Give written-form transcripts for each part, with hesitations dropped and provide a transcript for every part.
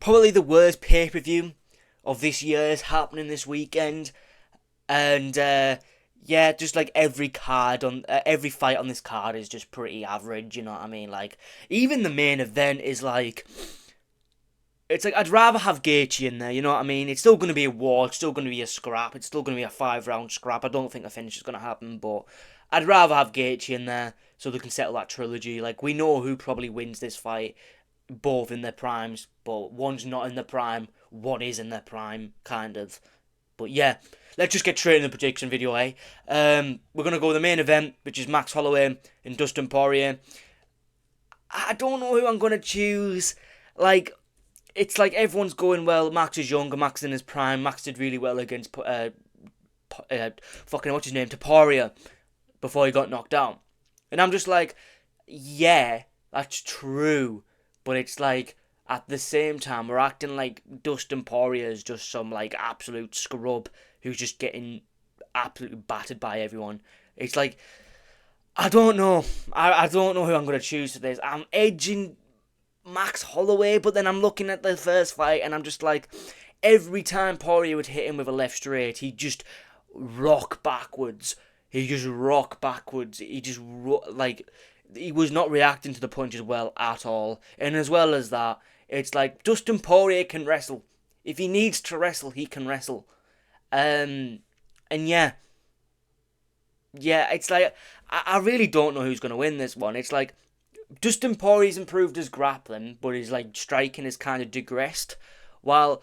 probably the worst pay-per-view of this year is happening this weekend. And yeah, just like every fight on this card is just pretty average. You know what I mean? Like even the main event is like. It's like I'd rather have Gaethje in there, you know what I mean? It's still going to be a war, it's still going to be a scrap, it's still going to be a 5 round scrap. I don't think the finish is going to happen, but I'd rather have Gaethje in there so they can settle that trilogy. Like we know who probably wins this fight, both in their primes, but one's not in their prime, one is in their prime, kind of. But yeah, let's just get straight in the prediction video, eh? We're gonna go with the main event, which is Max Holloway and Dustin Poirier. I don't know who I'm gonna choose. Like it's like everyone's going, well, Max is younger, Max is in his prime, Max did really well against fucking what's his name, Poirier before he got knocked down. And I'm just like, yeah, that's true. But it's like at the same time we're acting like Dustin Poirier is just some like absolute scrub who's just getting absolutely battered by everyone. It's like I don't know. I don't know who I'm gonna choose for this. I'm edging Max Holloway, but then I'm looking at the first fight and I'm just like, every time Poirier would hit him with a left straight, he'd just rock backwards. He just rock backwards. Like, he was not reacting to the punches well at all. And as well as that, it's like Dustin Poirier can wrestle. If he needs to wrestle, he can wrestle. And yeah, it's like I really don't know who's gonna win this one. It's like Dustin Poirier's improved his grappling, but his like striking has kind of digressed. While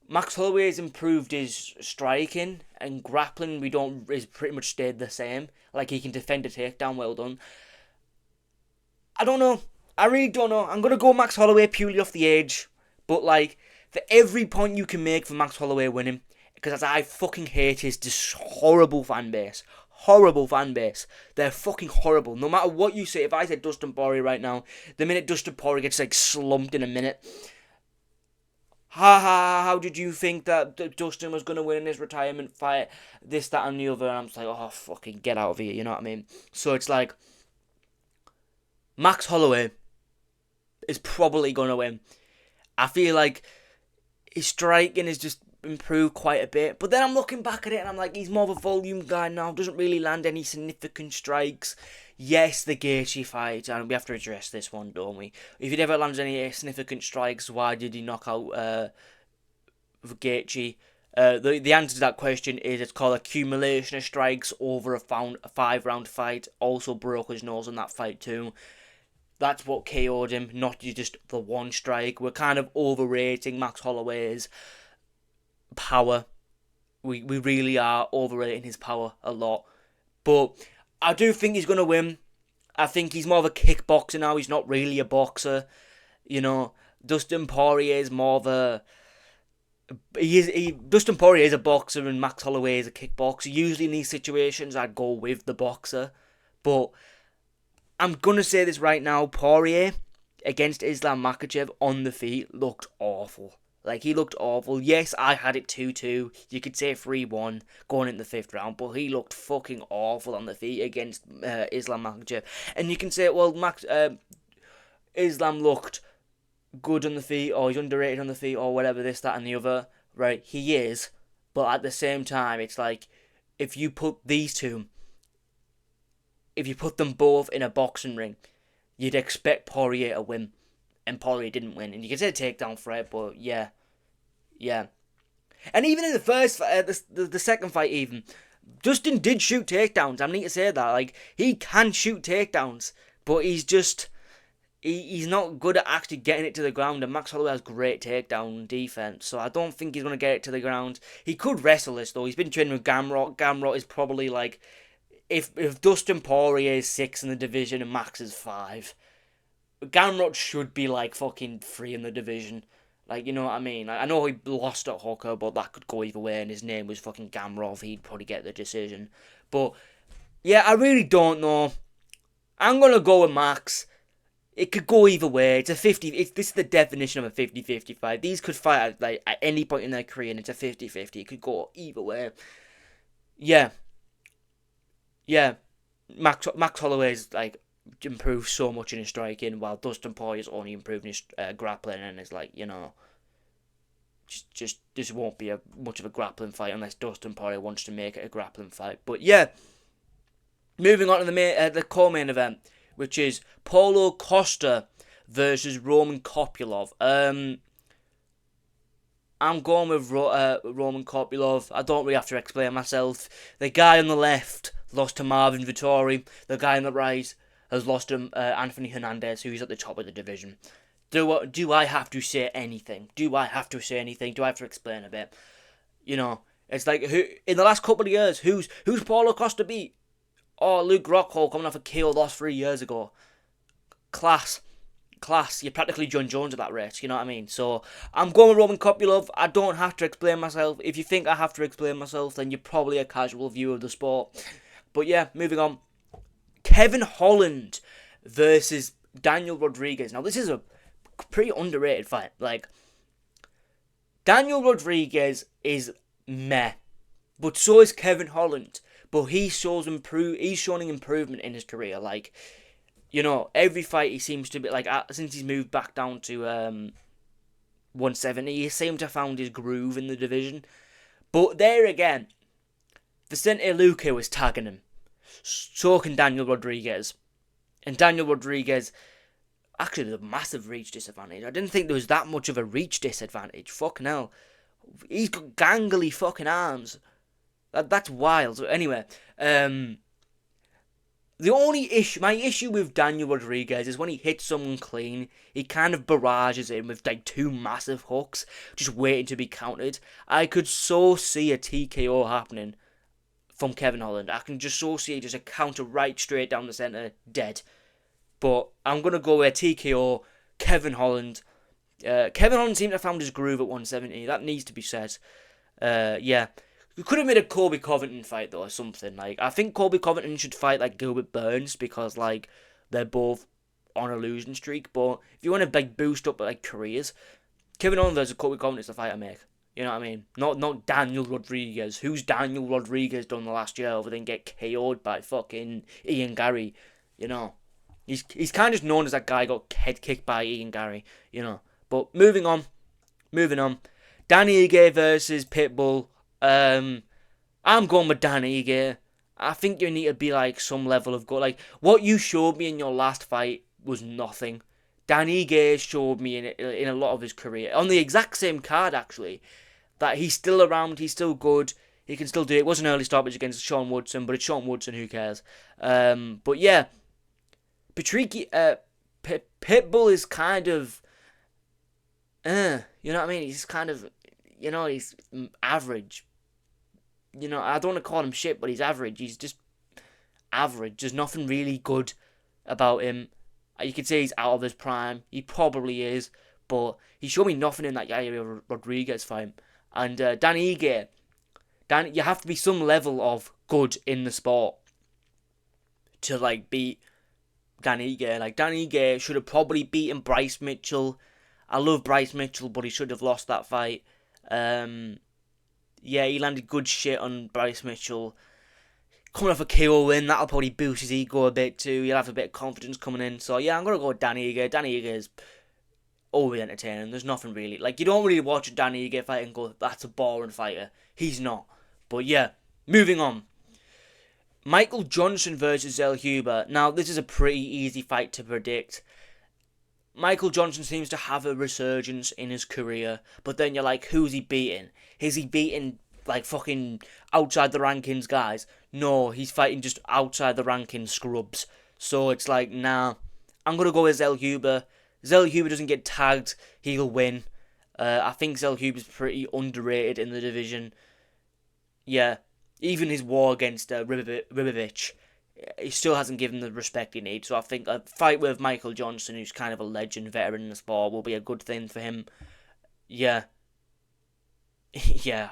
Max Holloway's improved his striking and grappling, is pretty much stayed the same. Like he can defend a takedown, well done. I don't know. I really don't know. I'm gonna go Max Holloway purely off the age, but like for every point you can make for Max Holloway winning, because I fucking hate this horrible fan base. Horrible fan base. They're fucking horrible. No matter what you say, if I said Dustin Poirier right now, the minute Dustin Poirier gets like slumped in a minute, how did you think that Dustin was going to win in his retirement fight? This, that, and the other. And I'm just like, oh, fucking get out of here. You know what I mean? So it's like, Max Holloway is probably going to win. I feel like his striking is just improved quite a bit. But then I'm looking back at it and I'm like, he's more of a volume guy now. Doesn't really land any significant strikes. Yes, the Gaethje fight, and we have to address this one, don't we? If he never lands any significant strikes, why did he knock out Gaethje? The answer to that question is it's called accumulation of strikes over a 5 round fight. Also broke his nose in that fight too. That's what KO'd him, not just the one strike. We're kind of overrating Max Holloway's power. We really are overrating his power a lot. But I do think he's going to win. I think he's more of a kickboxer now. He's not really a boxer. You know, Dustin Poirier is more of a... Dustin Poirier is a boxer and Max Holloway is a kickboxer. Usually in these situations, I'd go with the boxer. But I'm going to say this right now. Poirier against Islam Makhachev on the feet looked awful. Like, he looked awful. Yes, I had it 2-2. You could say 3-1 going into the 5th round, but he looked fucking awful on the feet against Islam Makhachev. And you can say, well, Islam looked good on the feet, or he's underrated on the feet, or whatever, this, that, and the other. Right, he is. But at the same time, it's like, if you put these two, if you put them both in a boxing ring, you'd expect Poirier to win. And Poirier didn't win. And you can say takedown threat, but yeah. And even in the first, the second fight even, Dustin did shoot takedowns. I need to say that. Like, he can shoot takedowns. But he's just, he's not good at actually getting it to the ground. And Max Holloway has great takedown defense. So I don't think he's going to get it to the ground. He could wrestle this, though. He's been training with Gamrot. Gamrot is probably like, if Dustin Poirier is 6 in the division and Max is 5, Gamrot should be like fucking 3 in the division. Like, you know what I mean? I know he lost at Hooker, but that could go either way, and his name was fucking Gamrot. He'd probably get the decision. But yeah, I really don't know. I'm gonna go with Max. It could go either way. It's a 50. This is the definition of a 50-50 fight. These could fight at any point in their career, and it's a 50-50. It could go either way. Yeah. Max Holloway's like improved so much in his striking, while Dustin Poirier's only improved his grappling, and it's like, you know, This won't be much of a grappling fight unless Dustin Poirier wants to make it a grappling fight. But yeah, moving on to the co-main event, which is Paulo Costa versus Roman Kopylov. I'm going with Roman Kopylov. I don't really have to explain myself. The guy on the left lost to Marvin Vettori. The guy on the right has lost to Anthony Hernandez, who's at the top of the division. Do I have to say anything? Do I have to explain a bit? You know, it's like, who in the last couple of years, who's Paulo Costa beat? Oh, Luke Rockhold coming off a KO loss 3 years ago. Class. You're practically John Jones at that rate, you know what I mean? So, I'm going with Roman Kopylov. I don't have to explain myself. If you think I have to explain myself, then you're probably a casual viewer of the sport. But yeah, moving on. Kevin Holland versus Daniel Rodriguez. Now, this is a pretty underrated fight. Like, Daniel Rodriguez is meh, but so is Kevin Holland. But he's showing improvement in his career. Like, you know, every fight he seems to be, like, since he's moved back down to 170, he seems to have found his groove in the division. But there again, Vicente Luque was tagging him. So can Daniel Rodriguez. And Daniel Rodriguez, actually, there's a massive reach disadvantage. I didn't think there was that much of a reach disadvantage. Fucking hell. He's got gangly fucking arms. That's wild. So anyway, my issue with Daniel Rodriguez is when he hits someone clean, he kind of barrages him with like 2 massive hooks, just waiting to be countered. I could so see a TKO happening from Kevin Holland. I can just so see just a counter right straight down the centre, dead. But I'm going to go with TKO, Kevin Holland. Kevin Holland seemed to have found his groove at 170. That needs to be said. Yeah. We could have made a Colby Covington fight, though, or something. Like, I think Colby Covington should fight, like, Gilbert Burns, because, like, they're both on a losing streak. But if you want to, like, boost up, like, careers, Kevin Holland versus Colby Covington is the fight I make. You know what I mean? Not Daniel Rodriguez. Who's Daniel Rodriguez done the last year other than get KO'd by fucking Ian Gary? You know? He's kind of just known as that guy got head kicked by Ian Gary. You know? But moving on. Danny Ige versus Pitbull. I'm going with Danny Ige. I think you need to be like some level of good. Like, what you showed me in your last fight was nothing. Danny Ige showed me in a lot of his career, on the exact same card actually, that he's still around, he's still good, he can still do it. It was an early stoppage against Sean Woodson, but it's Sean Woodson, who cares? But yeah, Pitbull is kind of, you know what I mean? He's kind of, you know, he's average. You know, I don't want to call him shit, but he's average. He's just average. There's nothing really good about him. You could say he's out of his prime. He probably is, but he showed me nothing in that Yair Rodriguez fight. And Danny Ige, you have to be some level of good in the sport to like beat Danny Ige. Like, Danny Ige should have probably beaten Bryce Mitchell. I love Bryce Mitchell, but he should have lost that fight. Yeah, he landed good shit on Bryce Mitchell. Coming off a KO win, that'll probably boost his ego a bit too. He'll have a bit of confidence coming in. So yeah, I'm going to go with Danny Ige. Danny Ige is always entertaining. There's nothing really, like, you don't really watch a Danny Ige fight and go, that's a boring fighter. He's not. But yeah, moving on. Michael Johnson versus Zell Huber. Now, this is a pretty easy fight to predict. Michael Johnson seems to have a resurgence in his career, but then you're like, who's he beating? Is he beating, like, fucking outside the rankings guys? No, he's fighting just outside the rankings scrubs. So it's like, nah, I'm going to go with Zell Huber. Zell Huber doesn't get tagged, he'll win. I think Zell Huber's pretty underrated in the division. Yeah, even his war against Ribovic, he still hasn't given the respect he needs. So I think a fight with Michael Johnson, who's kind of a legend, veteran in the sport, will be a good thing for him. Yeah. Yeah,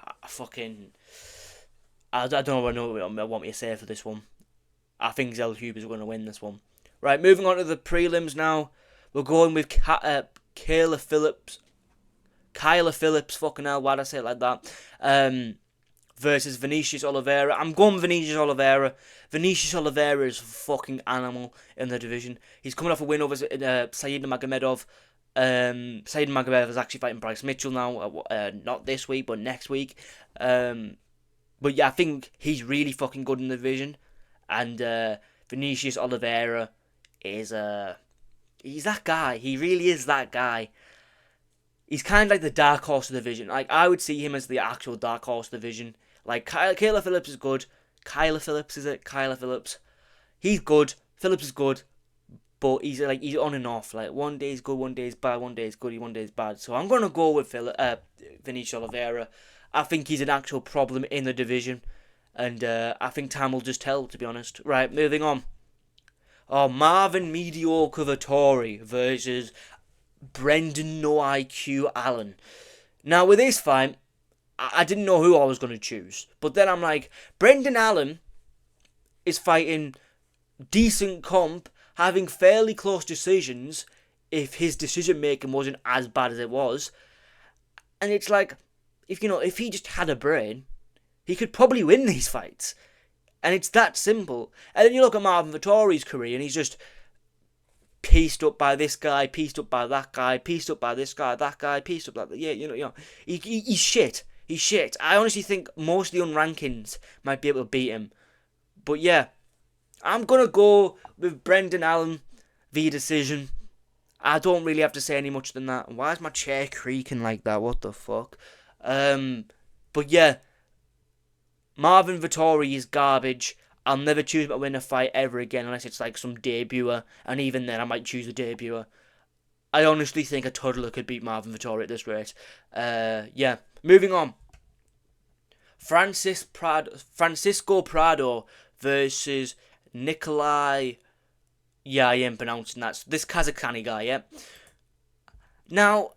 I don't know what I want me to say for this one. I think Zell Huber's going to win this one. Right, moving on to the prelims now. We're going with Kyla Phillips, fucking hell, why'd I say it like that? Versus Vinicius Oliveira. I'm going Vinicius Oliveira. Vinicius Oliveira is a fucking animal in the division. He's coming off a win over Saeed Nurmagomedov. Saeed Magomedov is actually fighting Bryce Mitchell now. Not this week, but next week. But yeah, I think he's really fucking good in the division. And Vinicius Oliveira is he's that guy. He really is that guy. He's kind of like the dark horse of the division. Like, I would see him as the actual dark horse of the division. Like, Kyler Phillips is good. Kyler Phillips, is it? Kyler Phillips. He's good. Phillips is good. But he's on and off. Like, one day he's good, one day he's bad, one day he's good, one day he's bad. So I'm going to go with Vinicius Oliveira. I think he's an actual problem in the division. And I think time will just tell, to be honest. Right, moving on. Oh, Marvin Mediocre Vittori versus Brendan No IQ Allen. Now, with this fight, I didn't know who I was going to choose. But then I'm like, Brendan Allen is fighting decent comp, having fairly close decisions if his decision making wasn't as bad as it was. And it's like, if he just had a brain, he could probably win these fights. And it's that simple. And then you look at Marvin Vittori's career and he's just pieced up by this guy, pieced up by that guy, pieced up by this guy, that guy, pieced up like that. Yeah, he's shit. He's shit. I honestly think most of the unrankings might be able to beat him. But yeah, I'm going to go with Brendan Allen via decision. I don't really have to say any much than that. Why is my chair creaking like that? What the fuck? But yeah, Marvin Vittori is garbage. I'll never choose him to win a fight ever again unless it's like some debuter. And even then, I might choose a debuter. I honestly think a toddler could beat Marvin Vittori at this rate. Yeah, moving on. Francisco Prado versus Nikolai. Yeah, I am pronouncing that. This Kazakhstani guy, yeah. Now,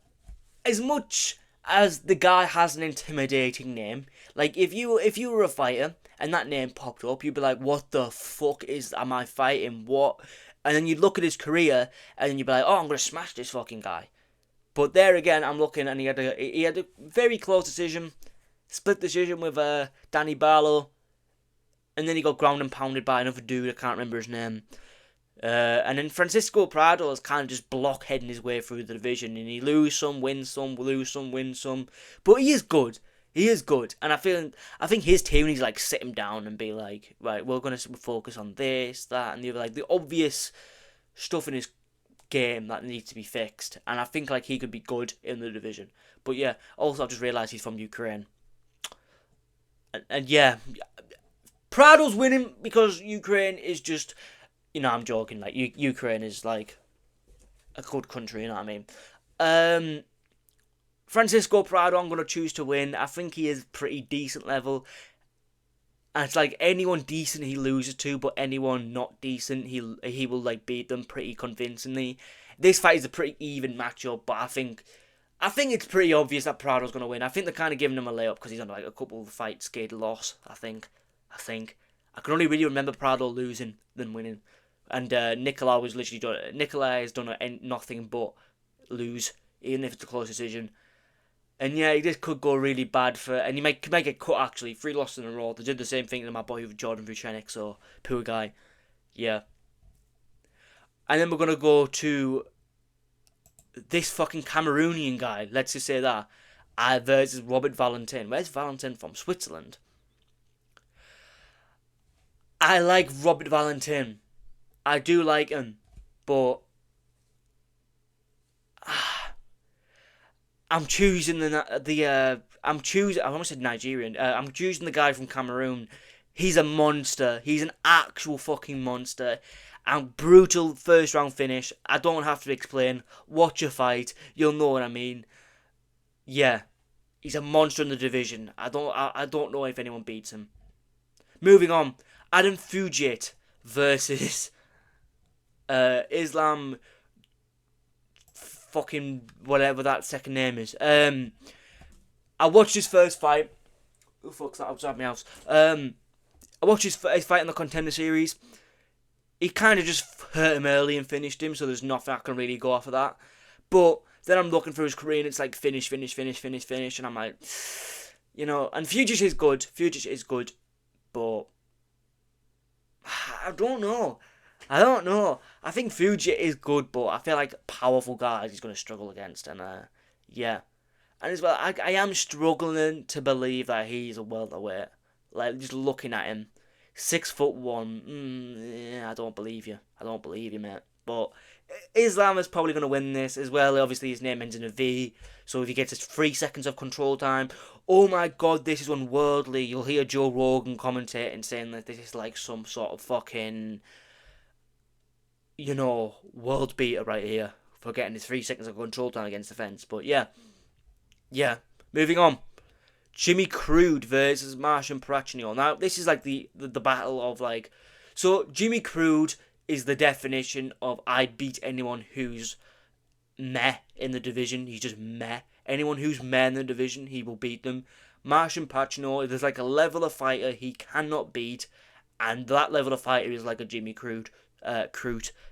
as much as the guy has an intimidating name, like if you were a fighter and that name popped up, you'd be like, what the fuck am I fighting? What? And then you'd look at his career and then you'd be like, oh, I'm gonna smash this fucking guy. But there again, I'm looking and he had a very close decision, split decision with Danny Barlow, and then he got ground and pounded by another dude. I can't remember his name. And then Francisco Prado is kind of just blockheading his way through the division, and he lose some, win some, lose some, win some. But he is good. He is good, and I think his team needs to like sit him down and be like, right, we're gonna focus on this, that, and the other, like the obvious stuff in his game that needs to be fixed. And I think like he could be good in the division. But yeah, also I've just realised he's from Ukraine, and yeah, Prado's winning because Ukraine is just. I'm joking. Like Ukraine is like a good country. You know what I mean? Francisco Prado, I'm gonna choose to win. I think he is pretty decent level. And it's like anyone decent he loses to, but anyone not decent he will like beat them pretty convincingly. This fight is a pretty even matchup, but I think it's pretty obvious that Prado's gonna win. I think they're kind of giving him a layup because he's on like a couple of fights scared loss. I think. I can only really remember Prado losing than winning. And Nikolai has done nothing but lose, even if it's a close decision. And yeah, this could go really bad and he might get cut actually. 3 losses in a row. They did the same thing to my boy Jordan Vucenic, so poor guy. Yeah. And then we're gonna go to this fucking Cameroonian guy. Let's just say that. Versus Robert Valentin. Where's Valentin from? Switzerland. I like Robert Valentin. I do like him, but I'm choosing I almost said Nigerian. I'm choosing the guy from Cameroon. He's a monster. He's an actual fucking monster. And brutal first round finish. I don't have to explain. Watch a fight. You'll know what I mean. Yeah, he's a monster in the division. I don't know if anyone beats him. Moving on, Adam Fugiet versus. Islam fucking whatever that second name is. I watched his first fight. Who fuck's that outside my house? I watched his fight in the Contender Series. He kind of just hurt him early and finished him, so there's nothing I can really go off of that. But then I'm looking through his career and it's like finish, and I'm like, and Fugiet is good, but I don't know. I don't know. I think Fuji is good, but I feel like powerful guys he's going to struggle against. And yeah. And as well, I am struggling to believe that he's a welterweight. Like, just looking at him. 6'1". Yeah, I don't believe you. I don't believe you, mate. But Islam is probably going to win this as well. Obviously, his name ends in a V. So if he gets his 3 seconds of control time, oh my god, this is unworldly. You'll hear Joe Rogan commentating saying that this is like some sort of fucking, world beater right here for getting his 3 seconds of control time against the fence. But yeah. Moving on. Jimmy Crude versus Martian Prachnio. Now, this is like the battle of like... So, Jimmy Crude is the definition of I beat anyone who's meh in the division. He's just meh. Anyone who's meh in the division, he will beat them. Martian Prachnio, there's like a level of fighter he cannot beat, and that level of fighter is like a Jimmy Crude.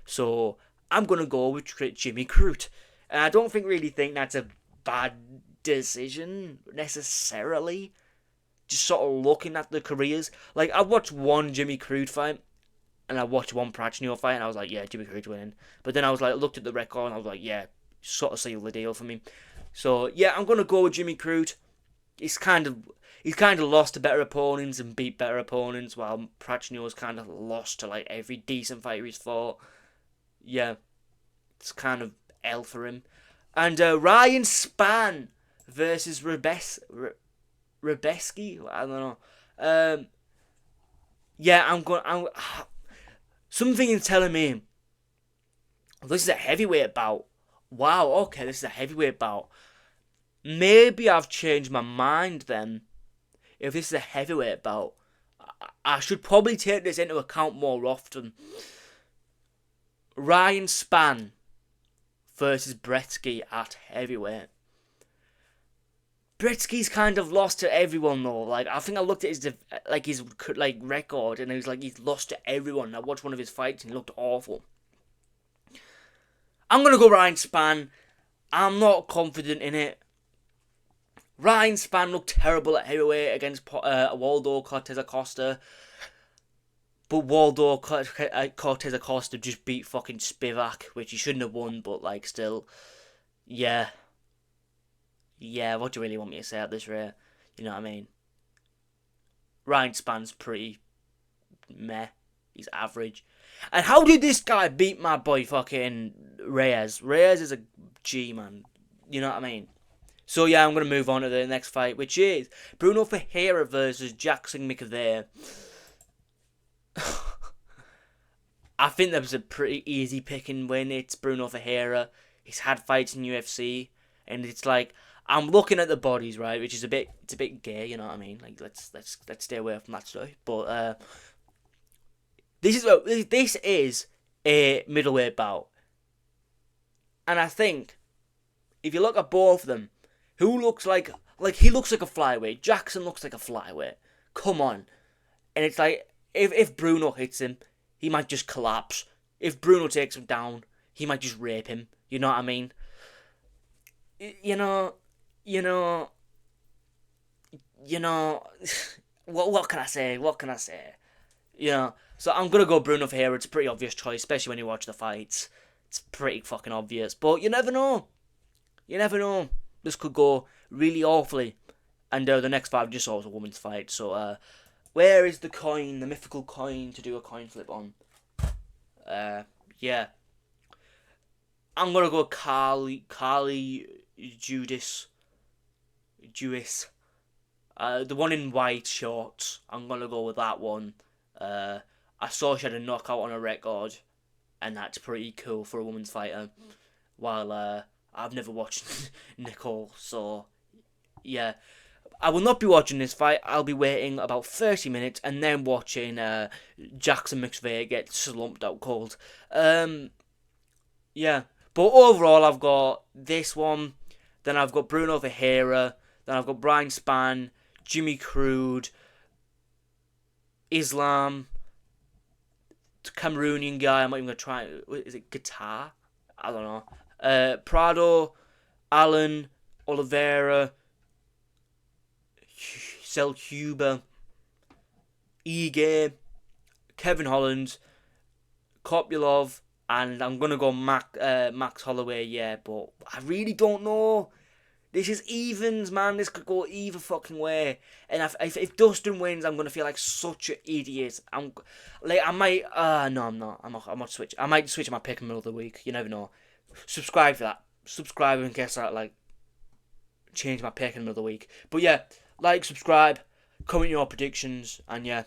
So, I'm going to go with Jimmy Crude. And I don't really think that's a bad decision necessarily. Just sort of looking at the careers. Like, I watched one Jimmy Crude fight, and I watched one Prachnio fight, and I was like, yeah, Jimmy Crude's winning. But then I was like, looked at the record, and I was like, yeah, sort of sealed the deal for me. So yeah, I'm gonna go with Jimmy Crude. He's kind of lost to better opponents and beat better opponents, while Prachnio's kind of lost to like every decent fighter he's fought. Yeah, it's kind of L for him. And Ryan Spann versus Rebeski. I don't know. Yeah, something is telling me this is a heavyweight bout. Wow, okay, this is a heavyweight bout. Maybe I've changed my mind then. If this is a heavyweight bout, I should probably take this into account more often. Ryan Spann versus Bretsky at heavyweight. Bretsky's kind of lost to everyone though. Like, I think I looked at his record, and he's lost to everyone. I watched one of his fights and he looked awful. I'm gonna go Ryan Spann. I'm not confident in it. Ryan Spann looked terrible at heavyweight against Waldo Cortez Acosta. But Waldo Cortez Acosta just beat fucking Spivak, which he shouldn't have won, but like still, yeah. Yeah, what do you really want me to say at this rate? You know what I mean? Ryan Spann's pretty meh. He's average. And how did this guy beat my boy fucking Reyes? Reyes is a G, man. You know what I mean? So yeah, I'm going to move on to the next fight, which is Bruno Ferreira versus Jackson McVeigh. I think that was a pretty easy pick and win. It's Bruno Ferreira. He's had fights in UFC, and it's like, I'm looking at the bodies, right, which is a bit gay, you know what I mean? Like, let's stay away from that stuff. But this is a middleweight bout, and I think if you look at both of them, who looks like he looks like a flyweight. Jackson looks like a flyweight. Come on, and it's like if Bruno hits him, he might just collapse. If Bruno takes him down, he might just rape him. You know what I mean? You know. What can I say? You know. So I'm gonna go Bruno Ferreira. It's a pretty obvious choice, especially when you watch the fights. It's pretty fucking obvious. But you never know. This could go really awfully. And the next fight just saw was a woman's fight. So where is the coin, the mythical coin to do a coin flip on? Yeah. I'm gonna go Carly Jewis. The one in white shorts. I'm gonna go with that one. I saw she had a knockout on her record, and that's pretty cool for a woman's fighter. While I've never watched Nicole, so yeah. I will not be watching this fight. I'll be waiting about 30 minutes and then watching Jackson McVeigh get slumped out cold. Yeah. But overall, I've got this one. Then I've got Bruno Ferreira. Then I've got Brian Spann, Jimmy Crude, Islam, Cameroonian guy. I'm not even going to try. Is it Guitar? I don't know. Prado, Allen, Oliveira, Selhuber, Ige, Kevin Holland, Cop your love, and I'm gonna go Max Holloway. Yeah, but I really don't know. This is evens, man. This could go either fucking way. And if Dustin wins, I'm gonna feel like such an idiot. I might. No, I'm not. I'm not switch. I might switch my pick in the middle of the week. You never know. Subscribe for that. Subscribe in case I change my pick in the middle of the week. But yeah, subscribe, comment your predictions, and yeah,